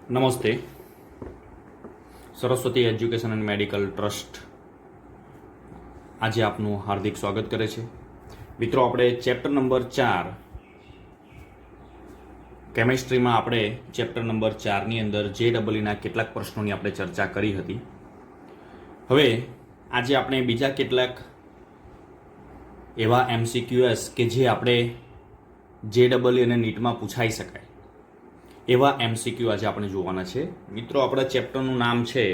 નમસ્તે. Saraswati education and medical trust આજે આપનું હાર્દિક સ્વાગત કરે છે. મિત્રો, આપણે ચેપ્ટર નંબર 4 કેમેસ્ટ્રીમાં આપણે ચેપ્ટર નંબર 4ની અંદર JEEના કેટલાક પ્રશ્નોની આપણે ચર્ચા કરી હતી. હવે આજે આપણે બીજા કેટલાક એવા MCQS કે જે આપણે JEE અને નીટમાં પૂછાઈ શકાય એવા MCQ આજે આપણે જોવાના છે. મિત્રો, આપણા ચેપ્ટરનું નામ છે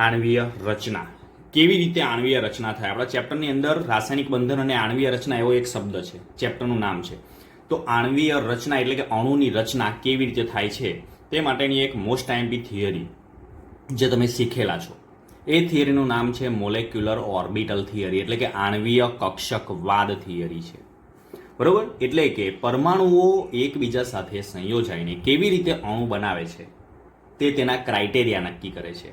આણ્વીય રચના. કેવી રીતે આણ્વીય રચના થાય? આપણા ચેપ્ટરની અંદર રાસાયણિક બંધન અને આણ્વીય રચના એવો એક શબ્દ છે, ચેપ્ટરનું નામ છે. તો આણ્વીય રચના એટલે કે અણુની રચના કેવી રીતે થાય છે તે માટેની એક મોસ્ટ આઈએમપી થિયરી જે તમે શીખેલા છો. એ થિયરીનું નામ છે મોલેક્યુલર ઓર્બિટલ થિયરી, એટલે કે આણ્વીય કક્ષકવાદ થિયરી છે. બરોબર? એટલે કે પરમાણુઓ એકબીજા સાથે સંયોજાઈને કેવી રીતે અણુ બનાવે છે તે તેના ક્રાઇટેરિયા નક્કી કરે છે.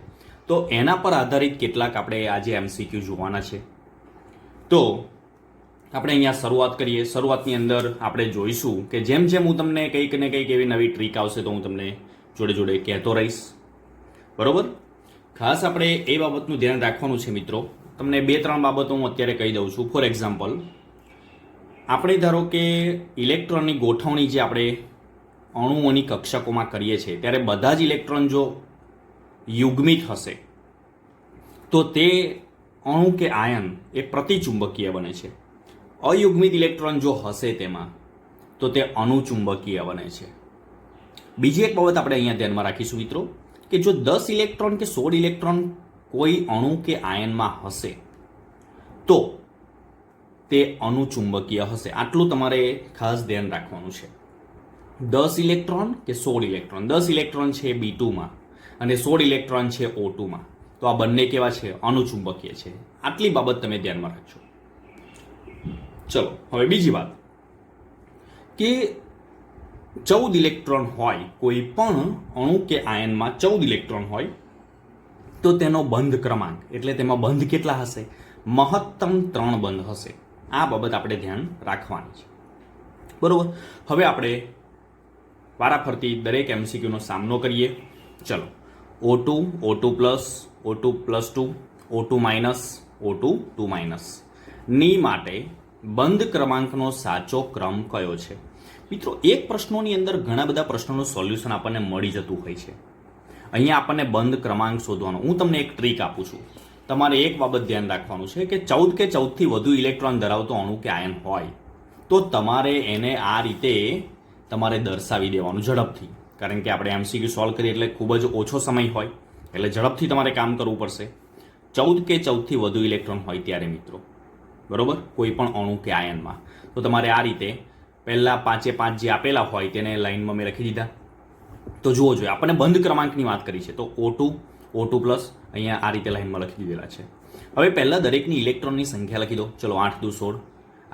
તો એના પર આધારિત કેટલાક આપણે આજે MCQ જોવાના છે. તો આપણે અહીંયા શરૂઆત કરીએ. શરૂઆતની અંદર આપણે જોઈશું કે જેમ જેમ હું તમને કંઈક ને કંઈક એવી નવી ટ્રીક આવશે તો હું તમને જોડે જોડે કહેતો રહીશ. બરોબર? ખાસ આપણે એ બાબતનું ધ્યાન રાખવાનું છે મિત્રો. તમને 2-3 બાબતો હું અત્યારે કહી દઉં છું. ફોર એક્ઝામ્પલ, આપણે ધારો કે ઇલેક્ટ્રોનની ગોઠવણી જે આપણે અણુઓની કક્ષકોમાં કરીએ છીએ ત્યારે બધા જ ઇલેક્ટ્રોન જો યુગ્મિત હશે તો તે અણુ કે આયન એ પ્રતિચુંબકીય બને છે. અયુગ્મિત ઇલેક્ટ્રોન જો હશે તેમાં તો તે અનુચુંબકીય બને છે. બીજી એક બાબત આપણે અહીંયા ધ્યાનમાં રાખીશું મિત્રો કે જો 10 ઇલેક્ટ્રોન કે 16 ઇલેક્ટ્રોન કોઈ અણુ કે આયનમાં હશે તો તે અનુચુંબકીય હશે. આટલું તમારે ખાસ ધ્યાન રાખવાનું છે. 10 ઇલેક્ટ્રોન કે 16 ઇલેક્ટ્રોન, 10 ઇલેક્ટ્રોન છે B2માં અને 16 ઇલેક્ટ્રોન છે O2માં, તો આ બંને કેવા છે? અનુચુંબકીય છે. આટલી બાબત તમે ધ્યાનમાં રાખજો. ચલો હવે બીજી વાત કે 14 ઇલેક્ટ્રોન હોય, કોઈ પણ અણુ કે આયનમાં 14 ઇલેક્ટ્રોન હોય તો તેનો બંધ ક્રમાંક એટલે તેમાં બંધ કેટલા હશે? મહત્તમ 3 બંધ હશે. આ બાબત આપણે ધ્યાન રાખવાની છે. બરોબર? હવે આપણે વારાફરતી દરેક MCQનો સામનો કરીએ. ચલો, O2, O2+, O2+2, O2-, O2-2- ની માટે બંધ ક્રમાંકનો સાચો ક્રમ કયો છે? મિત્રો, એક પ્રશ્નોની અંદર ઘણા બધા પ્રશ્નોનું સોલ્યુશન આપણને મળી જતું હોય છે. અહીંયા આપણને બંધ ક્રમાંક શોધવાનો હું તમને એક ટ્રીક આપું છું. તમારે એક બાબત ધ્યાન રાખવાનું છે કે 14 કે 14થી વધુ ઇલેક્ટ્રોન ધરાવતો અણુ કે આયન હોય તો તમારે એને આ રીતે તમારે દર્શાવી દેવાનું ઝડપથી. કારણ કે આપણે MCQ સોલ્વ કરીએ એટલે ખૂબ જ ઓછો સમય હોય એટલે ઝડપથી તમારે કામ કરવું પડશે. 14 કે 14થી વધુ ઇલેક્ટ્રોન હોય ત્યારે મિત્રો, બરોબર, કોઈ પણ અણુ કે આયનમાં તો તમારે આ રીતે પહેલા 5 જે આપેલા હોય તેને લાઈનમાં મેં લખી દીધા. તો જુઓ જોઈએ, આપણને બંધ ક્રમાંકની વાત કરી છે તો O2, O2+, અહીંયા આ રીતે લાઈનમાં લખી દીધેલા છે. હવે પહેલાં દરેકની ઇલેક્ટ્રોનની સંખ્યા લખી દો. ચલો, 8 દુ 16,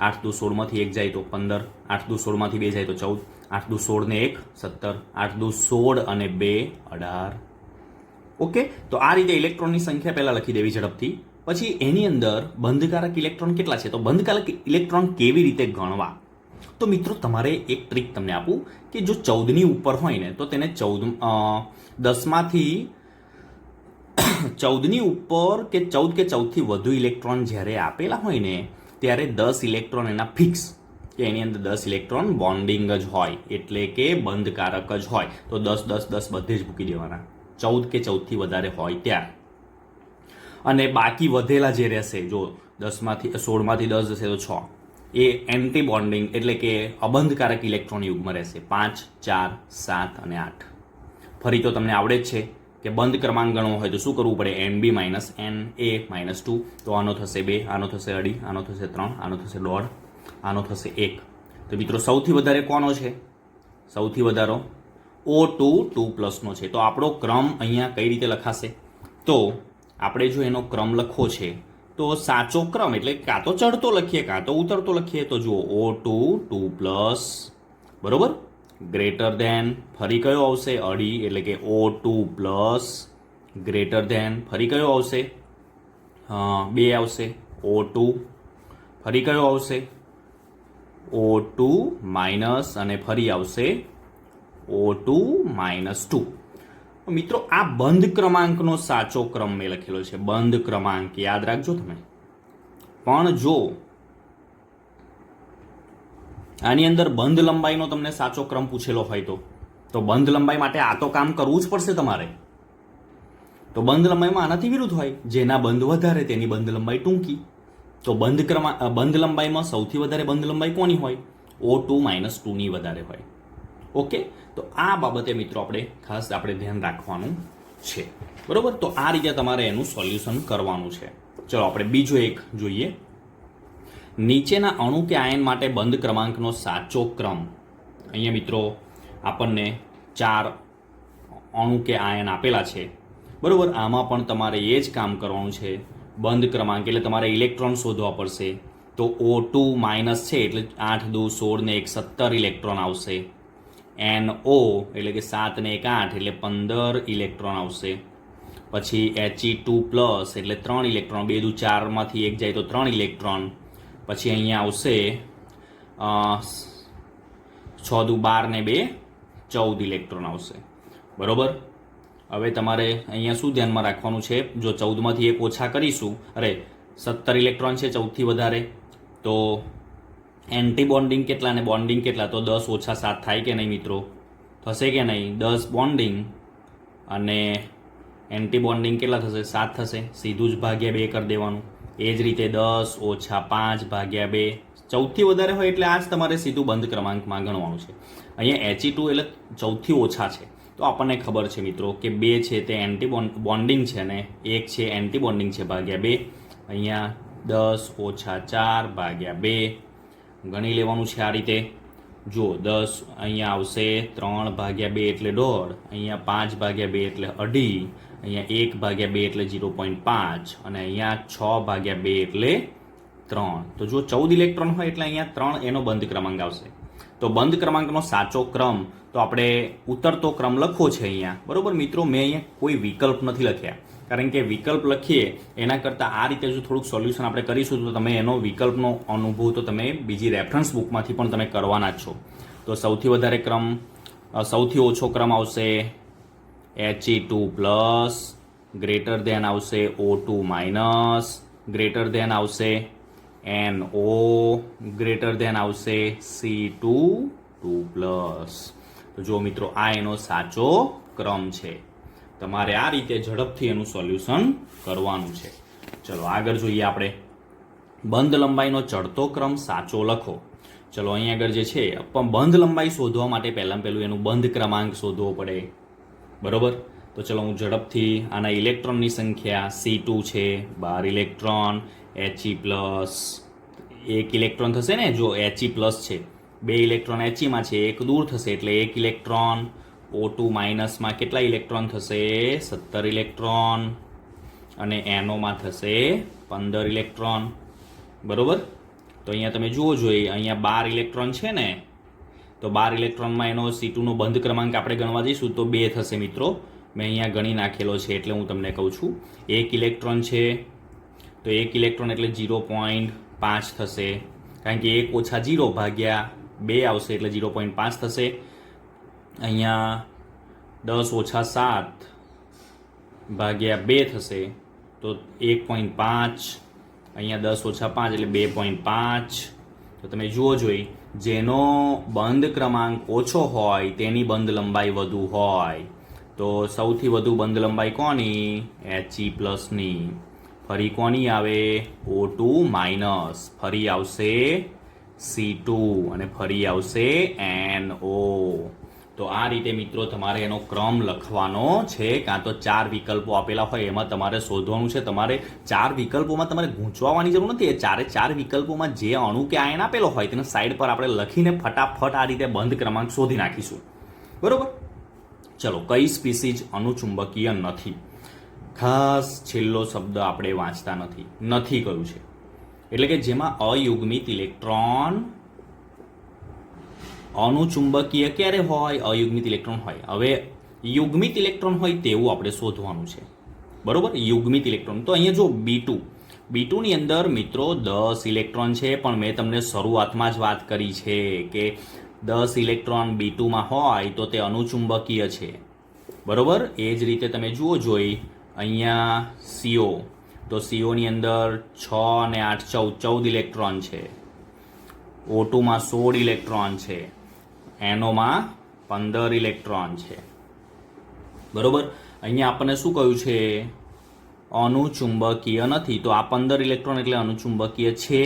8 દુ 16માંથી 1 જાય તો 15, 8 દુ 16માંથી 2 જાય તો 14, 8 દુ 16 ને 1 17, 8 દુ 16 અને 2 18. ઓકે, તો આ રીતે ઇલેક્ટ્રોનની સંખ્યા પહેલાં લખી દેવી ઝડપથી. પછી એની અંદર બંધકારક ઇલેક્ટ્રોન કેટલા છે તો બંધકારક ઇલેક્ટ્રોન કેવી રીતે ગણવા? તો મિત્રો, તમારે એક ટ્રીક તમને આપું કે જો 14ની ઉપર હોય ને તો તેને 10માંથી 14ની ઉપર કે 14 કે 14થી વધુ ઇલેક્ટ્રોન જ્યારે આપેલા હોય ને ત્યારે 10 ઇલેક્ટ્રોન એના ફિક્સ કે એની અંદર 10 ઇલેક્ટ્રોન બોન્ડિંગ જ હોય એટલે કે બંધકારક જ હોય તો 10 10 10 બધે જ મૂકી દેવાના 14 કે 14થી વધારે હોય ત્યારે. અને બાકી વધેલા જે રહેશે, જો 10માંથી 16માંથી 10 જશે તો 6, એ એન્ટી બોન્ડિંગ એટલે કે અબંધકારક ઇલેક્ટ્રોન યુગ્મ રહેશે 5 4 7 અને 8. ફરી તો તમને આવડે જ છે કે બંધ ક્રમાંક ગણવો હોય તો શું કરવું પડે? NB - NA - 2, તો આનો થશે 2, આનો થશે 2.5, આનો થશે 3, આનો થશે 1.5, આનો થશે 1. તો મિત્રો, સૌથી વધારે કોનો છે? સૌથી વધારો O2 2+નો છે. તો આપણો ક્રમ અહીંયા કઈ રીતે લખાશે? તો આપણે જો એનો ક્રમ લખવો છે તો સાચો ક્રમ એટલે કાં તો ચડતો લખીએ કાં તો ઉતરતો લખીએ. તો જુઓ, O2 2+, બરોબર, ગ્રેટર ધેન, ફરી કયો આવશે? 2.5 એટલે કે O2+, ગ્રેટર ધેન, ફરી કયો આવશે? 2 આવશે, O2, ફરી કયો આવશે? O2- અને ફરી આવશે O2 - 2. મિત્રો આ બંધ ક્રમાંકનો સાચો ક્રમ મેં લખેલો છે, બંધ ક્રમાંક યાદ રાખજો તમે. પણ જો આની અંદર બંધ લંબાઈનો તમને સાચો ક્રમ પૂછેલો હોય તો બંધ લંબાઈ માટે આ તો કામ કરવું જ પડશે તમારે. તો બંધ લંબાઈમાં આનાથી વિરુદ્ધ હોય, જેના બંધ વધારે તેની બંધ લંબાઈ ટૂંકી. તો બંધ લંબાઈમાં સૌથી વધારે બંધ લંબાઈ કોની હોય? O2 - 2 વધારે હોય. ઓકે, તો આ બાબતે મિત્રો આપણે ધ્યાન રાખવાનું છે. બરોબર, તો આ રીતે તમારે એનું સોલ્યુશન કરવાનું છે. ચલો આપણે બીજો એક જોઈએ. નીચેના અણુ કે આયન માટે બંધ ક્રમાંકનો સાચો ક્રમ. અહીંયા મિત્રો આપણને 4 અણુ કે આયન આપેલા છે. બરોબર, આમાં પણ તમારે એ જ કામ કરવાનું છે. બંધ ક્રમાંક એટલે તમારે ઇલેક્ટ્રોન શોધવા પડશે. તો O2 માઇનસ છે એટલે 8 દુ 16 ને 1 17 ઇલેક્ટ્રોન આવશે. NO એટલે કે 7 ને 1 8 એટલે 15 ઇલેક્ટ્રોન આવશે. પછી He2 પ્લસ એટલે 3 ઇલેક્ટ્રોન, 2 દુ 4 માંથી 1 જાય તો 3 ઇલેક્ટ્રોન. પછી અહીંયા આવશે 6 દુ 12 ને 2 14 ઇલેક્ટ્રોન આવશે. બરોબર, હવે તમારે અહીંયા શું ધ્યાનમાં રાખવાનું છે? જો 14 માંથી 1 ઓછા કરીશું, 17 ઇલેક્ટ્રોન છે 14 થી વધારે, તો એન્ટી બોન્ડિંગ કેટલા અને બોન્ડિંગ કેટલા? તો 10 ઓછા 7 થાય કે નહીં મિત્રો? થશે કે નહીં? 10 બોન્ડિંગ અને એન્ટી બોન્ડિંગ કેટલા થશે? 7 થશે. સીધું જ ભાગ્યા 2 કરી દેવાનું. એ જ રીતે 10 ઓછા 5 ભાગ્યા 2, 14 થી વધારે હોય એટલે આ જ તમારે સીધું બંધ ક્રમાંકમાં ગણવાનું છે. અહીંયા He2 એટલે 14 થી ઓછા છે, તો આપણને ખબર છે મિત્રો કે 2 છે તે એન્ટી બોન્ડિંગ છે અને 1 છે એન્ટી બોન્ડિંગ છે, ભાગ્યા 2. અહીંયા 10 ઓછા 4 ભાગ્યા 2 ગણી લેવાનું છે આ રીતે. જો 10 અહીંયા આવશે 3 ભાગ્યા 2 એટલે 1.5, અહીંયા 5 ભાગ્યા 2 એટલે 2.5, અહીંયા 1 ભાગ્યા 2 એટલે 0.5 અને અહીંયા 6 ભાગ્યા 2 એટલે 3. તો જો 14 ઇલેક્ટ્રોન હોય એટલે અહીંયા 3 એનો બંધ ક્રમાંક આવશે. તો બંધ ક્રમાંકનો સાચો ક્રમ તો આપણે ઉતરતો ક્રમ લખવો છે અહીંયા. બરોબર મિત્રો, મેં અહીંયા કોઈ વિકલ્પ નથી લખ્યા, કારણ કે વિકલ્પ લખીએ એના કરતાં આ રીતે જો થોડુંક સોલ્યુશન આપણે કરીશું તો તમે એનો વિકલ્પનો અનુભવ તો તમે બીજી રેફરન્સ બુકમાંથી પણ તમે કરવાના જ છો. તો સૌથી વધારે ક્રમ, સૌથી ઓછો ક્રમ આવશે He2 પ્લસ, ગ્રેટર ધેન આવશે O2 માઇનસ, ગ્રેટર ધેન આવશે NO, ગ્રેટર ધેન આવશે C2 2 પ્લસ. તો જો મિત્રો આ એનો સાચો ક્રમ છે. તમારે આ રીતે ઝડપથી એનું સોલ્યુશન કરવાનું છે. ચલો આગળ જોઈએ આપણે. બંધ લંબાઈનો ચડતો ક્રમ સાચો લખો. ચલો અહીં આગળ જે છે, બંધ લંબાઈ શોધવા માટે પહેલું એનું બંધ ક્રમાંક શોધવો પડે. બરોબર, તો ચલો હું ઝડપથી આના ઇલેક્ટ્રોનની સંખ્યા C2 છે 12 ઇલેક્ટ્રોન, He પ્લસ 1 ઇલેક્ટ્રોન થશે ને, જો He પ્લસ છે 2 ઇલેક્ટ્રોન Heમાં છે, 1 દૂર થશે એટલે 1 ઇલેક્ટ્રોન. O2 માઇનસમાં કેટલા ઇલેક્ટ્રોન થશે? 17 ઇલેક્ટ્રોન અને NOમાં થશે 15 ઇલેક્ટ્રોન. બરોબર, તો અહીંયા તમે જુઓ જોઈએ, અહીંયા 12 ઇલેક્ટ્રોન છે ને, તો 12 ઇલેક્ટ્રોનમાં એનો C2નો બંધ ક્રમાંક આપણે ગણવા જઈશું તો 2 થશે મિત્રો. મેં અહીંયા ગણી નાખેલો છે એટલે હું તમને કહું છું. 1 ઇલેક્ટ્રોન છે તો 1 ઇલેક્ટ્રોન એટલે 0.5 થશે, કારણ કે 1 ઓછા 0 ભાગ્યા 2 આવશે એટલે 0.5 થશે. અહીંયા 10 ઓછા 7 ભાગ્યા 2 થશે તો 1.5, અહીંયા 10 ઓછા 5 એટલે 2.5. તો તમે જુઓ જોઈ, જેનો બંધ ક્રમાંક ઓછો હોય તેની બંધ લંબાઈ વધુ હોય. તો સૌથી વધુ બંધ લંબાઈ કોની? He પ્લસની. ફરી કોની આવે? O2 minus. ફરી આવશે C2 અને ફરી આવશે NO. તો આ રીતે મિત્રો તમારે એનો ક્રમ લખવાનો છે. કાં તો 4 વિકલ્પો આપેલા હોય એમાં તમારે શોધવાનું છે. તમારે 4 વિકલ્પોમાં તમારે ગૂંચવાવાની જરૂર નથી. એ 4 વિકલ્પોમાં જે અણુ કે આયન આપેલો હોય તેને સાઈડ પર આપણે લખીને ફટાફટ આ રીતે બંધ ક્રમાંક શોધી નાખીશું. બરોબર, ચલો. કઈ સ્પીસીઝ અણુચુંબકીય નથી? ખાસ છેલ્લો શબ્દ આપણે વાંચતા નથી કયું છે, એટલે કે જેમાં અયુગ્મિત ઇલેક્ટ્રોન અણુચુંબકીય ક્યારે હોય? અયુગ્મિત ઇલેક્ટ્રોન હોય. હવે યુગ્મિત ઇલેક્ટ્રોન હોય તેવું આપણે શોધવાનું છે. બરોબર, યુગ્મિત ઇલેક્ટ્રોન. તો અહીંયા જો B2 ની અંદર મિત્રો 10 ઇલેક્ટ્રોન છે, પણ મેં તમને શરૂઆતમાં જ વાત કરી છે કે 10 ઇલેક્ટ્રોન B2માં હોય તો તે અનુચુંબકીય છે, બરોબર. એ જ રીતે તમે જુઓ જોઈ અહીંયા CO, તો COની અંદર 6 અને 8 14 ઇલેક્ટ્રોન છે. O2માં 16 ઇલેક્ટ્રોન છે. NOમાં 15 ઇલેક્ટ્રોન છે, બરોબર. અહીંયા આપણને શું કહ્યું છે? અનુચુંબકીય નથી. તો આ 15 ઇલેક્ટ્રોન એટલે અનુચુંબકીય છે.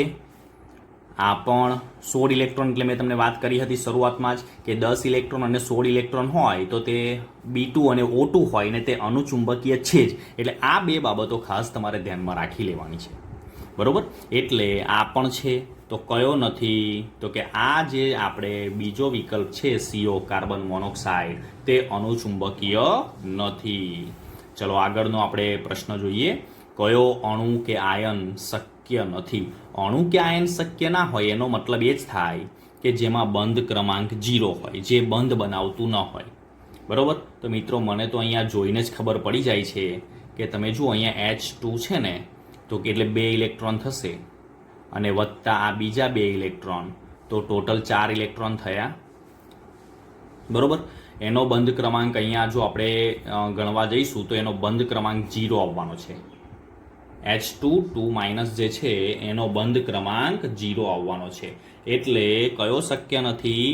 આ પણ 16 ઇલેક્ટ્રોન એટલે મેં તમને વાત કરી હતી શરૂઆતમાં જ કે 10 ઇલેક્ટ્રોન અને 16 ઇલેક્ટ્રોન હોય તો તે B2 અને O2 હોય ને તે અનુચુંબકીય છે જ. એટલે આ બે બાબતો ખાસ તમારે ધ્યાનમાં રાખી લેવાની છે, બરોબર. એટલે આ પણ છે. તો કયો નથી? તો કે આ જે આપણે બીજો વિકલ્પ છે CO કાર્બન મોનોક્સાઇડ તે અનુચુંબકીય નથી. ચલો આગળનો આપણે પ્રશ્ન જોઈએ. કયો અણુ કે આયન શક્ય નથી? અણુ કે આયન શક્ય ના હોય એનો મતલબ એ જ થાય કે જેમાં બંધ ક્રમાંક 0 હોય, જે બંધ બનાવતું ન હોય, બરોબર. તો મિત્રો મને તો અહીંયા જોઈને જ ખબર પડી જાય છે કે તમે જુઓ અહીંયા H2 છે ને, તો એટલે 2 ઇલેક્ટ્રોન થશે અને વત્તા આ બીજા 2 ઇલેક્ટ્રોન, તો ટોટલ 4 ઇલેક્ટ્રોન થયા, બરોબર. એનો બંધ ક્રમાંક અહીંયા જો આપણે ગણવા જઈશું તો એનો બંધ ક્રમાંક 0 આવવાનો છે. H2 2- જે છે એનો બંધ ક્રમાંક 0 આવવાનો છે. એટલે કયો શક્ય નથી?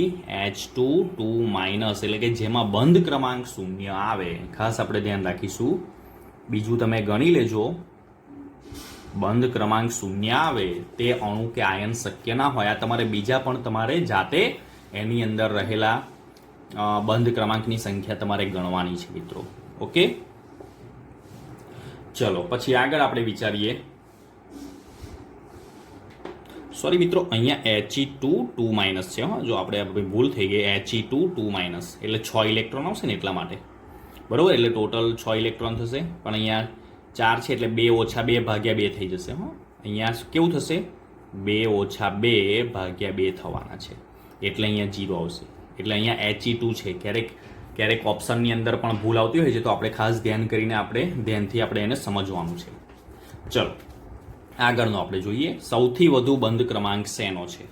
H2 2- એટલે કે જેમાં બંધ ક્રમાંક 0 આવે. ખાસ આપણે ધ્યાન રાખીશું. બીજું તમે ગણી લેજો, બંધ ક્રમાંક 0 આવે તે અણુ કે આયન શક્ય ના હોય. આ તમારે બીજા પણ તમારે જાતે એની અંદર રહેલા બંધ ક્રમાંકની સંખ્યા તમારે ગણવાની છે મિત્રો. ઓકે, ચલો પછી આગળ આપણે વિચારીએ. સોરી મિત્રો, અહીંયા He2 2- છે. હા, જો આપણે ભૂલ થઈ ગઈ. He2 2- એટલે 6 ઇલેક્ટ્રોન આવશે ને એટલા માટે, બરોબર. એટલે ટોટલ 6 ઇલેક્ટ્રોન થશે, પણ અહીંયા 4 છે એટલે 2 - 2 ભાગ્યા 2 થઈ જશે. હા, અહીંયા કેવું થશે? 2 - 2 ભાગ્યા 2 થવાના છે, એટલે અહીંયા 0 આવશે. એટલે અહીંયા He2 છે. ક્યારેક ઓપ્શનની અંદર પણ ભૂલ આવતી હોય છે, તો આપણે ખાસ ધ્યાન કરીને ધ્યાનથી આપણે એને સમજવાનું છે. ચલો આગળનો આપણે જોઈએ. સૌથી વધુ બંધ ક્રમાંક શેનો છે?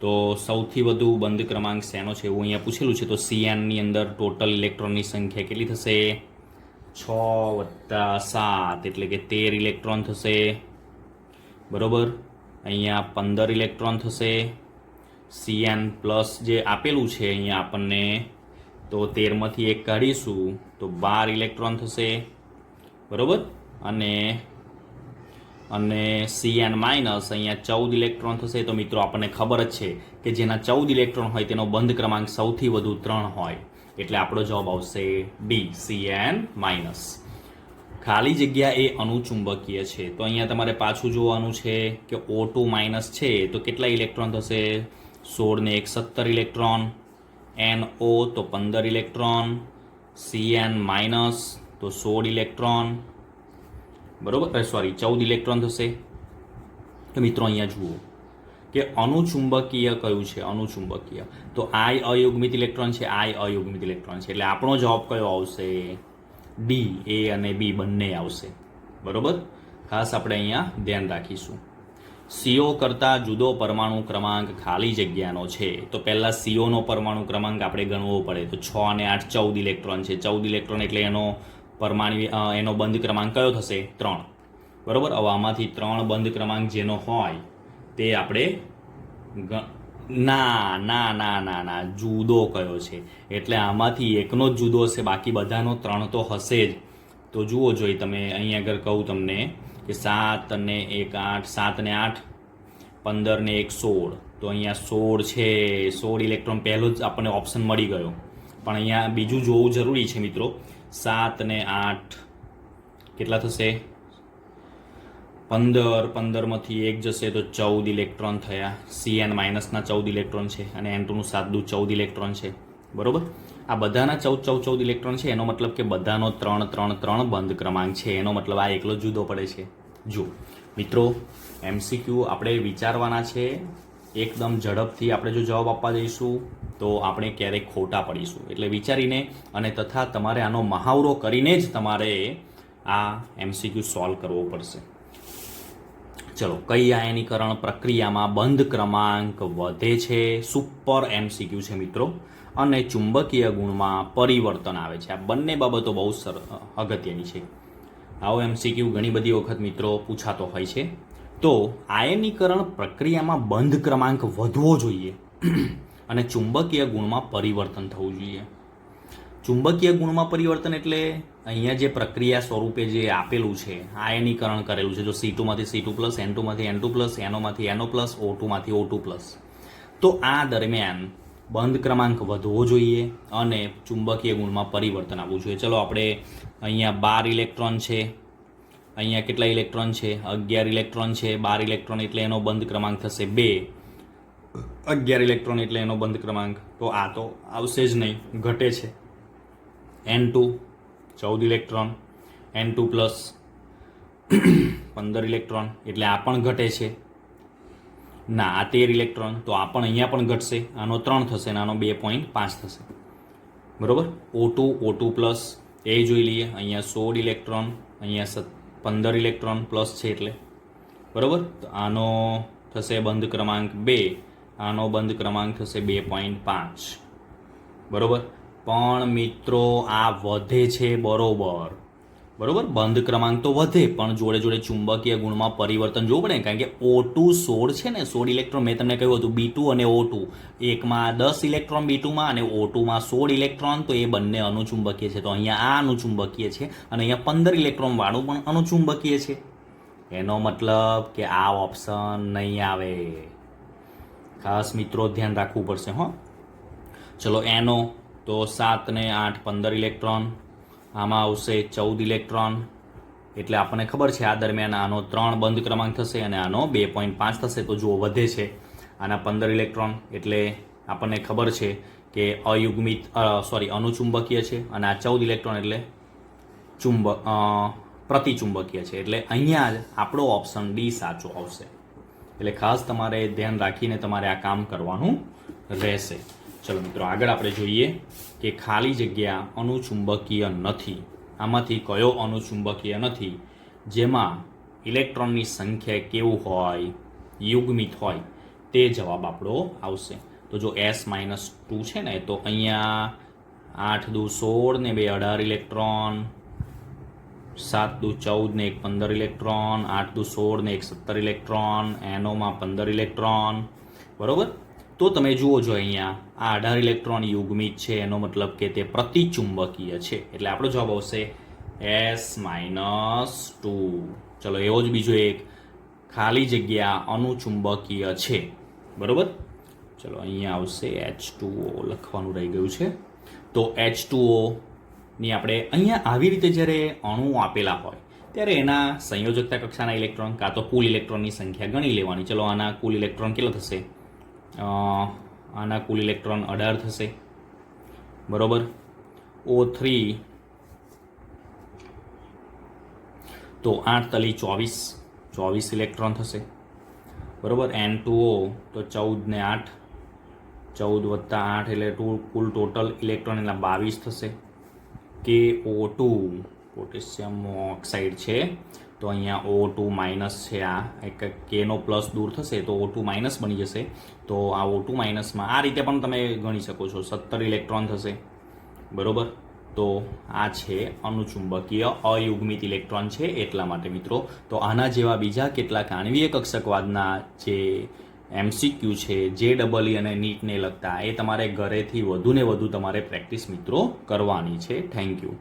તો સૌથી વધુ બંધ ક્રમાંક શેનો છે એવું અહીંયા પૂછેલું છે. તો CNની અંદર ટોટલ ઇલેક્ટ્રોનની સંખ્યા કેટલી થશે? 6 + 7 એટલે કે 13 ઇલેક્ટ્રોન થશે, બરોબર. અહીંયા 15 ઇલેક્ટ્રોન થશે. CN પ્લસ જે આપેલું છે અહીંયા આપણને, તો 13માંથી 1 કાઢીશું તો 12 ઇલેક્ટ્રોન થશે, બરોબર. અને CN માઇનસ અહીંયા 14 ઇલેક્ટ્રોન થશે. તો મિત્રો આપણને ખબર જ છે કે જેના 14 ઇલેક્ટ્રોન હોય તેનો બંધ ક્રમાંક સૌથી વધુ 3 હોય. એટલે આપણો જવાબ આવશે D, CN માઇનસ. ખાલી જગ્યા એ અનુચુંબકીય છે. તો અહીંયા તમારે પાછું જોવાનું છે કે O2- છે તો કેટલા ઇલેક્ટ્રોન થશે? 16 ને 1 17 ઇલેક્ટ્રોન. NO તો 15 ઇલેક્ટ્રોન. CN- તો 16 ઇલેક્ટ્રોન, બરોબર. સોરી 14 ઇલેક્ટ્રોન થશે. તો મિત્રો અહીંયા જુઓ કે અનુચુંબકીય કયું છે? અનુચુંબકીય તો I અયુગ્મિત ઇલેક્ટ્રોન છે, I અયુગ્મિત ઇલેક્ટ્રોન છે. એટલે આપણો જવાબ કયો આવશે? D, A અને B બંને આવશે, બરોબર. ખાસ આપણે અહીંયા ધ્યાન રાખીશું. CO કરતાં જુદો પરમાણુ ક્રમાંક ખાલી જગ્યાનો છે. તો પહેલા CO નો પરમાણુ ક્રમાંક આપણે ગણવો પડે. તો 6 અને 8 14 ઇલેક્ટ્રોન છે. 14 ઇલેક્ટ્રોન એટલે એનો બંધ ક્રમાંક કયો થશે? 3, બરોબર. હવે આમાંથી 3 બંધ ક્રમાંક જેનો હોય તે આપણે ના જુદો કયો છે? એટલે આમાંથી એકનો જ જુદો હશે, બાકી બધાનો 3 તો હશે જ. તો જુઓ જોઈ તમે અહીં આગળ કહું તમને કે 7 અને 1 8, 7 અને 8 15 ને 1 16. તો અહીંયા 16 છે. 16 ઇલેક્ટ્રોન પહેલો જ આપણને ઓપ્શન મળી ગયો, પણ અહીંયા બીજું જોવું જરૂરી છે મિત્રો. 7 અને 8 કેટલા થશે? 15માંથી 1 જશે તો 14 ઇલેક્ટ્રોન થયા. CN- ના 14 ઇલેક્ટ્રોન છે અને N2 સાદું 14 ઇલેક્ટ્રોન છે, બરોબર. આ બધાના 14 ઇલેક્ટ્રોન છે. એનો મતલબ કે બધાનો 3 બંધ ક્રમાંક છે. એનો મતલબ આ એકલો જુદો પડે છે. જો મિત્રો, MCQ આપણે વિચારવાના છે. એકદમ ઝડપથી આપણે જો જવાબ આપવા જઈશું તો આપણે ક્યારેક ખોટા પડીશું. એટલે વિચારીને અને તથા તમારે આનો મહાવરો કરીને જ તમારે આ MCQ સોલ્વ કરવો પડશે. ચલો, કઈ આયનીકરણ પ્રક્રિયામાં બંધ ક્રમાંક વધે છે? સુપર MCQ છે મિત્રો. અને ચુંબકીય ગુણમાં પરિવર્તન આવે છે. આ બંને બાબતો બહુ અગત્યની છે. આવો MCQ ઘણી બધી વખત મિત્રો પૂછાતો હોય છે. તો આયનીકરણ પ્રક્રિયામાં બંધ ક્રમાંક વધવો જોઈએ અને ચુંબકીય ગુણમાં પરિવર્તન થવું જોઈએ. ચુંબકીય ગુણમાં પરિવર્તન એટલે અહીંયા જે પ્રક્રિયા સ્વરૂપે જે આપેલું છે, આયનીકરણ કરેલું છે, જો C2 માંથી C2+, N2 માંથી N2+, NO માંથી NO+, O2 માંથી O2+, તો આ દરમિયાન બંધ ક્રમાંક વધવો જોઈએ અને ચુંબકીય ગુણમાં પરિવર્તન આવવું જોઈએ. ચલો, આપણે અહીંયા 12 ઇલેક્ટ્રોન છે, અહીંયા કેટલા ઇલેક્ટ્રોન છે? 11 ઇલેક્ટ્રોન છે. 12 ઇલેક્ટ્રોન એટલે એનો બંધ ક્રમાંક થશે 2. 11 ઇલેક્ટ્રોન એટલે એનો બંધ ક્રમાંક, તો આ તો આવશે જ નહીં, ઘટે છે. N2 14 ઇલેક્ટ્રોન, N2+ 15 ઇલેક્ટ્રોન એટલે આ પણ ઘટે છે. ના, આ 13 ઇલેક્ટ્રોન, તો આ પણ અહીંયા પણ ઘટશે. આનો 3 થશે અને આનો 2.5 થશે. બરોબર. O2+, એ જોઈ લઈએ. અહીંયા 16 ઇલેક્ટ્રોન, અહીંયા 15 ઇલેક્ટ્રોન પ્લસ છે એટલે બરોબર. તો આનો થશે બંધ ક્રમાંક 2, આનો બંધ ક્રમાંક થશે 2.5. બરોબર. પણ મિત્રો આ વધે છે, બરોબર. બંધ ક્રમાંક તો વધે, પણ જોડે જોડે ચુંબકીય ગુણમાં પરિવર્તન જોવું પડે, કારણ કે O2 16 છે ને, 16 ઇલેક્ટ્રોન મેં તમને કહ્યું હતું. B2 અને O2, એકમાં 10 ઇલેક્ટ્રોન B2માં અને O2માં 16 ઇલેક્ટ્રોન, તો એ બંને અનુચુંબકીય છે. તો અહીંયા આ અનુચુંબકીય છે અને અહીંયા 15 ઇલેક્ટ્રોન વાળું પણ અનુચુંબકીય છે. એનો મતલબ કે આ ઓપ્શન નહીં આવે. ખાસ મિત્રો ધ્યાન રાખવું પડશે હો. ચલો, NO તો 7 ને 8 15 ઇલેક્ટ્રોન, આમાં આવશે 14 ઇલેક્ટ્રોન, એટલે આપણને ખબર છે આ દરમિયાન આનો 3 બંધ ક્રમાંક થશે અને આનો 2.5 થશે. તો જુઓ, વધે છે. આના 15 ઇલેક્ટ્રોન એટલે આપણને ખબર છે કે અનુચુંબકીય છે, અને આ 14 ઇલેક્ટ્રોન એટલે પ્રતિચુંબકીય છે. એટલે અહીંયા જ આપણો ઓપ્શન ડી સાચો આવશે. એટલે ખાસ તમારે ધ્યાન રાખીને તમારે આ કામ કરવાનું રહેશે. ચલો મિત્રો, આગળ આપણે જોઈએ કે ખાલી જગ્યા અનુચુંબકીય નથી. આમાંથી કયો અનુચુંબકીય નથી જેમાં ઇલેક્ટ્રોનની સંખ્યા કેવું હોય? યુગ્મિત હોય. તે જવાબ આપણો આવશે. તો જો S-2 છે ને, તો અહીંયા 8 દુ 16 ને 2 18 ઇલેક્ટ્રોન, 7 દુ 14 ને 1 15 ઇલેક્ટ્રોન, 8 દુ 16 ને 1 17 ઇલેક્ટ્રોન, NOમાં 15 ઇલેક્ટ્રોન. બરોબર. તો તમે જુઓ છો અહીંયા આ 18 ઇલેક્ટ્રોન યુગ્મિત છે, એનો મતલબ કે તે પ્રતિચુંબકીય છે. એટલે આપણો જવાબ આવશે S-2. ચલો, એવો જ બીજો એક ખાલી જગ્યા અનુચુંબકીય છે. બરોબર. ચલો, અહીંયા આવશે H2O, લખવાનું રહી ગયું છે. તો H2O ની આપણે અહીંયા આવી રીતે જ્યારે અણુ આપેલા હોય ત્યારે એના સંયોજકતા કક્ષાના ઇલેક્ટ્રોન કાં તો કુલ ઇલેક્ટ્રોનની સંખ્યા ગણી લેવાની. ચલો, આના કુલ ઇલેક્ટ્રોન કેટલા થશે? આના કુલ ઇલેક્ટ્રોન 18 થશે. બરોબર. O3 તો 8 તલી 24 ઇલેક્ટ્રોન થશે. બરોબર. N2O તો 14 ને 8, 14 વત્તા 8 એટલે કુલ ટોટલ ઇલેક્ટ્રોન એના 22 થશે. KO2 પોટેશિયમ ઓક્સાઇડ છે, તો અહીંયા O2 માઇનસ છે. આ એક Kનો પ્લસ દૂર થશે તો O2 માઇનસ બની જશે. તો આ O2 માઇનસમાં આ રીતે પણ તમે ગણી શકો છો, 17 ઇલેક્ટ્રોન થશે. બરોબર. તો આ છે અનુચુંબકીય અયુગ્મિત ઇલેક્ટ્રોન છે, એટલા માટે મિત્રો. તો આના જેવા બીજા કેટલાક આણ્વીય કક્ષકવાદના જે MCQ છે, JEE અને નીટને લગતા, એ તમારે ઘરેથી વધુ ને વધુ તમારે પ્રેક્ટિસ મિત્રો કરવાની છે. Thank you.